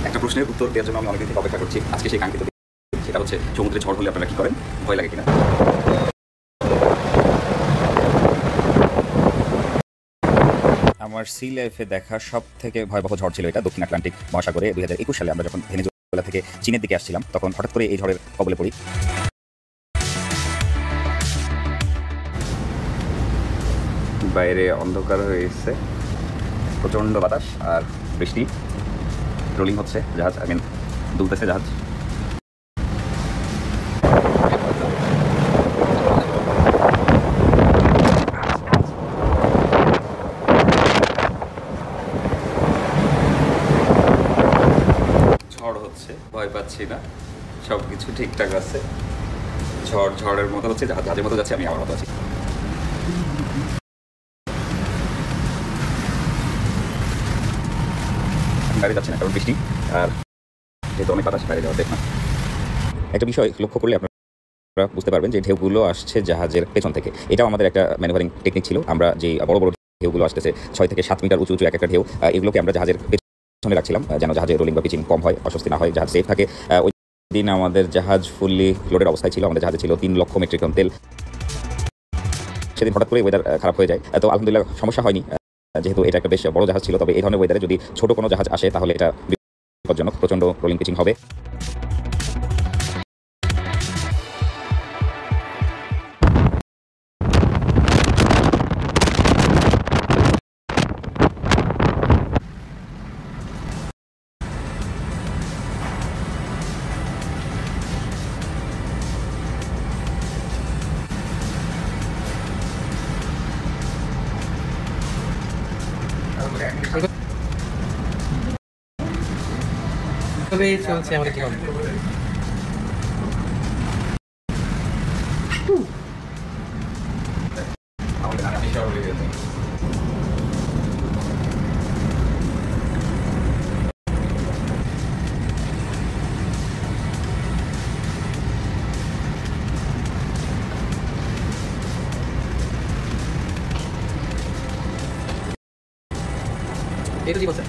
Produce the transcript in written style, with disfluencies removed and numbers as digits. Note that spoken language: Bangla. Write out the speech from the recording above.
একটা প্রশ্নের উত্তর দেওয়ার জন্য আমি অনেকদিন থেকে অপেক্ষা করছি। আজকে সেই কাঙ্ক্ষিত, সেটা হচ্ছে সমুদ্রে ঝড় হলে আপনারা কি করেন? ভয় লাগে কিনা? আমার সি লাইফে দেখা সব থেকে ভয়াবহ ঝড় ছিল এটা। দক্ষিণ আটলান্টিক মহাসাগরে 2021 সালে আমরা যখন ভেনেজুয়েলা থেকে চীনের দিকে আসছিলাম, তখন হঠাৎ করে এই ঝড়ের কবলে পড়ি। বাইরে অন্ধকার হয়ে এসছে, প্রচণ্ড বাতাস আর বৃষ্টি, রোলিং হচ্ছে জাহাজ, দুলতেছে জাহাজ। ঝড় হচ্ছে, ভয় পাচ্ছি না, সব কিছু ঠিকঠাক আছে। ঝড়ের মতো হচ্ছে, জাহাজের মতো যাচ্ছে, আমি আমার মতো আছি। বাইরে যাচ্ছে না কারণ বৃষ্টি, আর যেহেতু অনেক বাতাস, বাইরে যাওয়া দেখ না। একটা বিষয় লক্ষ্য করলে আপনারা বুঝতে পারবেন যে ঢেউগুলো আসছে জাহাজের পেছন থেকে। এটাও আমাদের একটা ম্যানুভারিং টেকনিক ছিল। আমরা যে বড় বড় ঢেউগুলো আসতেছে 6 থেকে 7 মিটার উঁচু উঁচু এক একটা ঢেউ, এগুলোকে আমরা জাহাজের পেছনে রাখছিলাম যেন জাহাজের রোলিং বা পিচিং কম হয়, অস্বস্তি না হয়, জাহাজ সেফ থাকে। ওই দিন আমাদের জাহাজ ফুললি লোডের অবস্থায় ছিল। আমাদের জাহাজে ছিল 3 লক্ষ মেট্রিক টন তেল। সেদিন হঠাৎ করে ওয়েদার খারাপ হয়ে যায়, তো আলহামদুলিল্লাহ সমস্যা হয়নি, যেহেতু এটা একটা বেশ বড় জাহাজ ছিল। তবে এই ধরনের ওয়েদারে যদি ছোট কোনো জাহাজ আসে তাহলে এটা বিপজ্জনক, প্রচণ্ড রোলিং পিচিং হবে। তবে চলছে আমাদের জীবন। এটা কি বলছে?